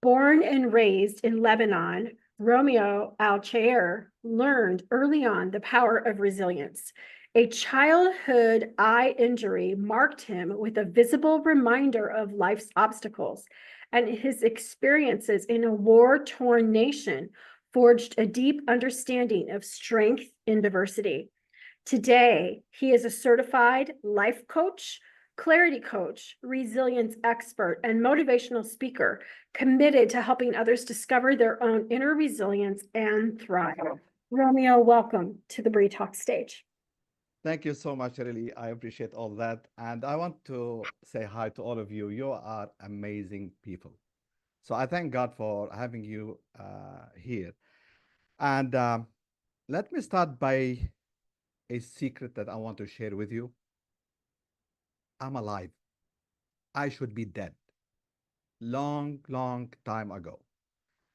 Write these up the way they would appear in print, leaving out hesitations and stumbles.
Born and raised in Lebanon, Romeo El Chaer learned early on the power of resilience. A childhood eye injury marked him with a visible reminder of life's obstacles, and his experiences in a war-torn nation forged a deep understanding of strength in diversity. Today, he is a certified life coach, clarity coach, resilience expert, and motivational speaker committed to helping others discover their own inner resilience and thrive. Romeo, welcome to the BRI Talks stage. Thank you so much, really. I appreciate all that. And I want to say hi to all of you. You are amazing people. So I thank God for having you here. And let me start by a secret that I want to share with you. I'm alive. I should be dead long, long time ago.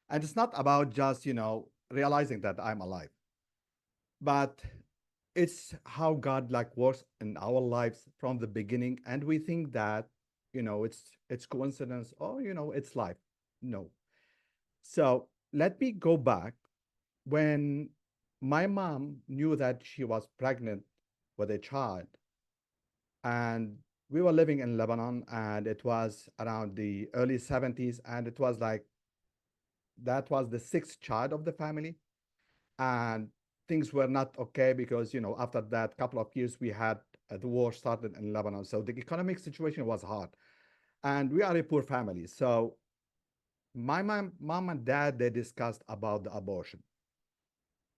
And it's not about just, realizing that I'm alive, but it's how God like works in our lives from the beginning. And we think that, it's coincidence or, it's life. No. So let me go back when my mom knew that she was pregnant with a child, and we were living in Lebanon, and it was around the early 70s, and it was like that was the sixth child of the family. And things were not okay because, after that couple of years, we had the war started in Lebanon. So the economic situation was hard. And we are a poor family. So my mom and dad, they discussed about the abortion.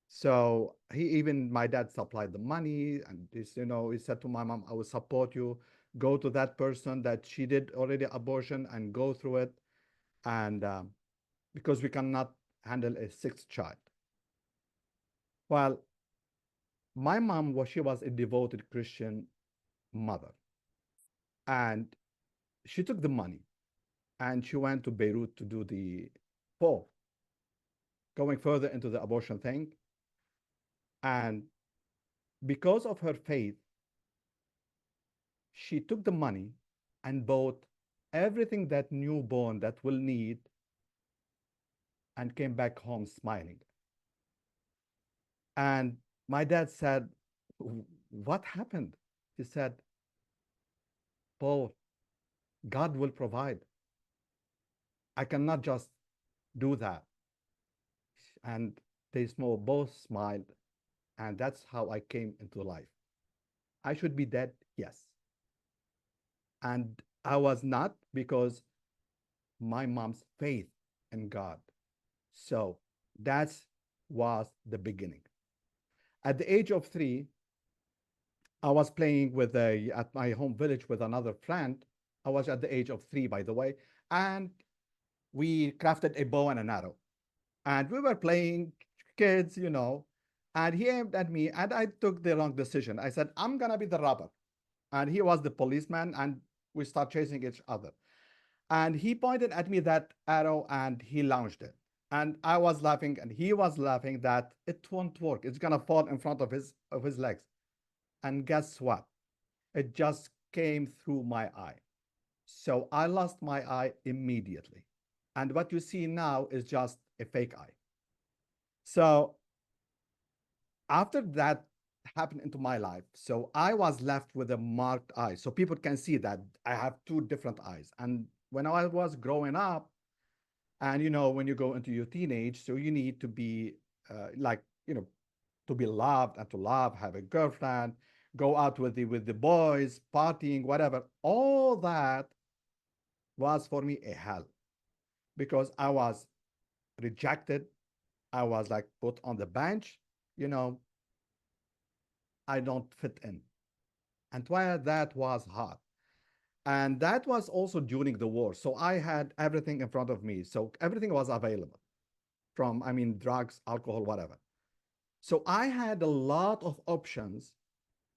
So my dad supplied the money, and this, he said to my mom, I will support you. Go to that person that she did already abortion and go through it. And because we cannot handle a sixth child. Well, my mom she was a devoted Christian mother, and she took the money and she went to Beirut to do the poll, going further into the abortion thing. And because of her faith, she took the money and bought everything that newborn that will need, and came back home smiling. And my dad said, what happened? He said, Paul, God will provide. I cannot just do that. And both smiled, and that's how I came into life. I should be dead, yes. And I was not, because my mom's faith in God. So that was the beginning. At the age of 3, I was playing at my home village with another friend. I was at the age of 3, by the way, and we crafted a bow and an arrow. And we were playing kids, and he aimed at me, and I took the wrong decision. I said, I'm going to be the robber. And he was the policeman, and we start chasing each other. And he pointed at me that arrow, and he launched it. And I was laughing, and he was laughing that it won't work. It's going to fall in front of his legs. And guess what? It just came through my eye. So I lost my eye immediately. And what you see now is just a fake eye. So after that happened into my life, so I was left with a marked eye. So people can see that I have two different eyes. And when I was growing up, and when you go into your teenage, so you need to be like, to be loved and to love, have a girlfriend, go out with the boys, partying, whatever. All that was for me a hell, because I was rejected. I was like put on the bench. You know, I don't fit in. And why that was hard. And that was also during the war. So I had everything in front of me. So everything was available from, drugs, alcohol, whatever. So I had a lot of options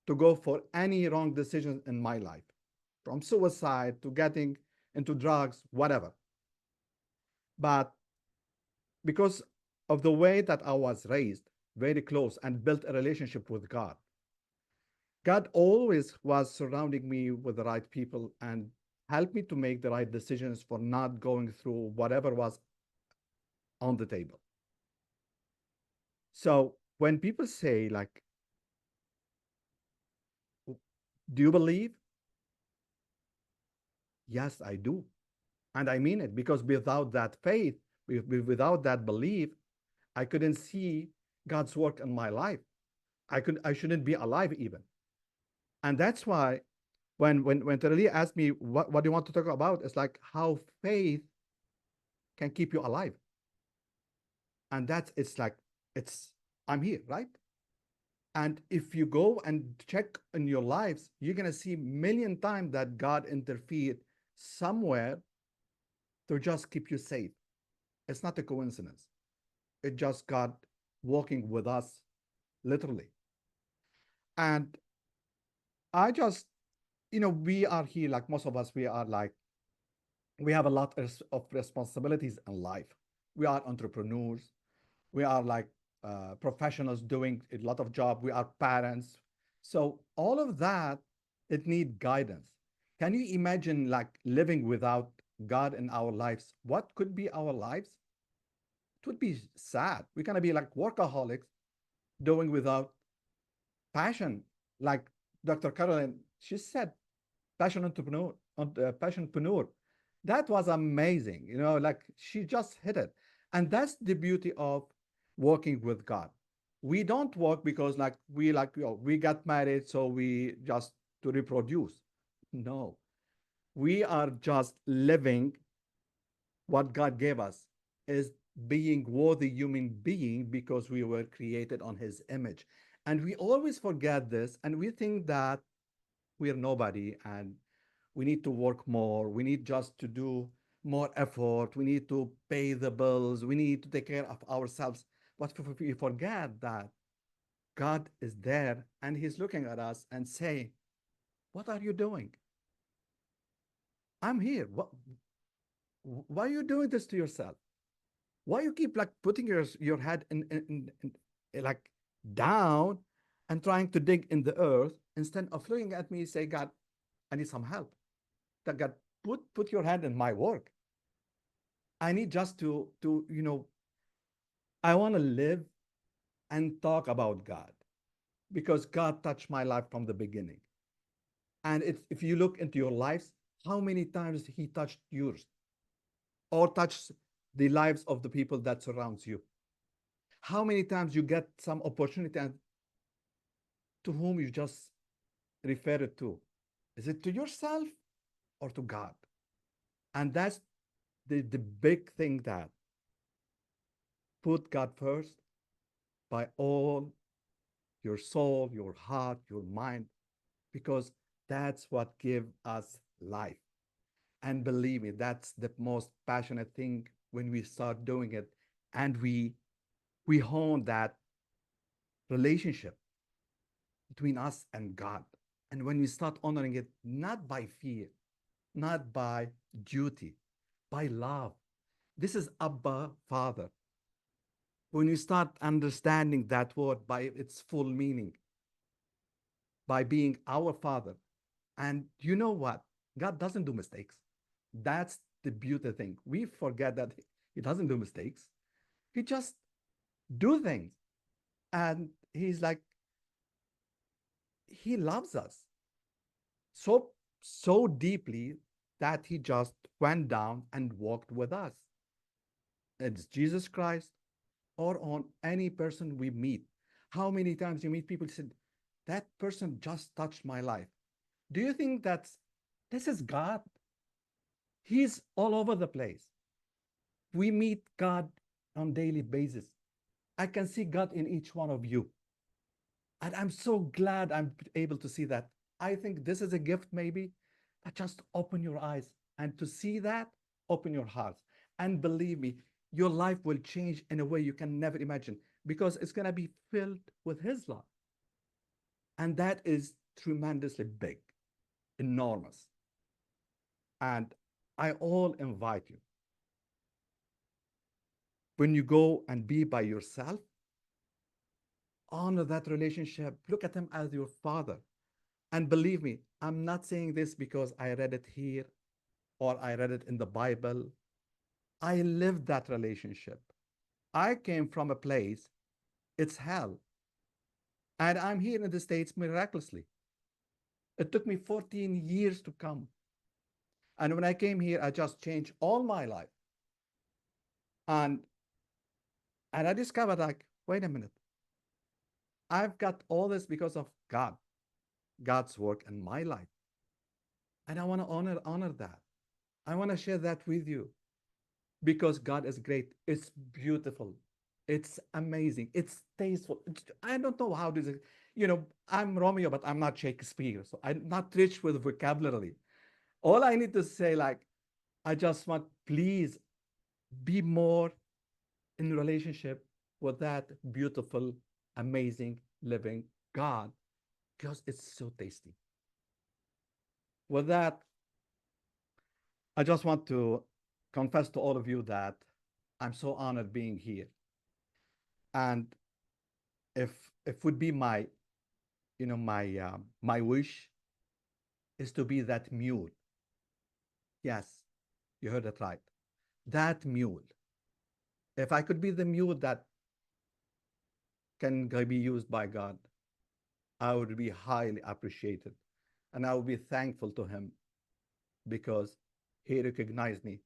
to go for any wrong decisions in my life, from suicide to getting into drugs, whatever. But because of the way that I was raised, very close, and built a relationship with God, God always was surrounding me with the right people and helped me to make the right decisions for not going through whatever was on the table. So when people say, like, do you believe? Yes, I do. And I mean it, because without that faith, without that belief, I couldn't see God's work in my life. I shouldn't be alive even. And that's why when Tereli asked me what do you want to talk about, it's like how faith can keep you alive. And that's it's like it's I'm here, right? And if you go and check in your lives, you're gonna see million times that God interfered somewhere to just keep you safe. It's not a coincidence. It just God walking with us literally. And I just, we are here, like most of us, we are like, we have a lot of responsibilities in life. We are entrepreneurs. We are like professionals doing a lot of job. We are parents. So all of that, it need guidance. Can you imagine like living without God in our lives? What could be our lives? It would be sad. We're gonna be like workaholics doing without passion. Like Dr. Caroline, she said, passion entrepreneur, passionpreneur. That was amazing. Like she just hit it. And that's the beauty of working with God. We don't work because we got married, so we just to reproduce. No, we are just living what God gave us is being worthy human being because we were created on his image. And we always forget this and we think that we're nobody and we need to work more. We need just to do more effort. We need to pay the bills. We need to take care of ourselves. But we forget that God is there and he's looking at us and saying, what are you doing? I'm here. Why are you doing this to yourself? Why you keep like putting your head like down and trying to dig in the earth instead of looking at me and say, God, I need some help. That God, put your hand in my work. I need just to I want to live and talk about God because God touched my life from the beginning. And if you look into your lives, how many times he touched yours or touched the lives of the people that surrounds you? How many times you get some opportunity and to whom you just refer it to? Is it to yourself or to God? And that's the big thing, that put God first by all your soul, your heart, your mind, because that's what gives us life. And believe me, that's the most passionate thing when we start doing it and we hone that relationship between us and God. And when we start honoring it, not by fear, not by duty, by love. This is Abba, Father. When you start understanding that word by its full meaning, by being our Father, and you know what? God doesn't do mistakes. That's the beauty thing. We forget that he doesn't do mistakes. He just do things. And he's like, he loves us so, so deeply that he just went down and walked with us. It's Jesus Christ or on any person we meet. How many times you meet people said, that person just touched my life. Do you think this is God? He's all over the place. We meet God on daily basis. I can see God in each one of you. And I'm so glad I'm able to see that. I think this is a gift, maybe, but just open your eyes and to see that, open your hearts. And believe me, your life will change in a way you can never imagine because it's going to be filled with His love. And that is tremendously big, enormous. And I all invite you, when you go and be by yourself, honor that relationship. Look at him as your father. And believe me, I'm not saying this because I read it here or I read it in the Bible. I lived that relationship. I came from a place, it's hell. And I'm here in the States miraculously. It took me 14 years to come. And when I came here, I just changed all my life. And I discovered like, wait a minute, I've got all this because of God, God's work in my life. And I want to honor that. I want to share that with you because God is great. It's beautiful. It's amazing. It's tasteful. I don't know how this is. I'm Romeo, but I'm not Shakespeare. So I'm not rich with vocabulary. All I need to say, like, I just want, please be more in relationship with that beautiful, amazing, living God because it's so tasty. With that, I just want to confess to all of you that I'm so honored being here. And if would be my wish is to be that mule. Yes, you heard it right. That mule. If I could be the mule that can be used by God, I would be highly appreciated. And I would be thankful to him because he recognized me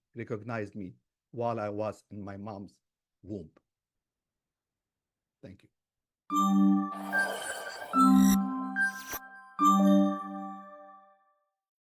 while I was in my mom's womb. Thank you.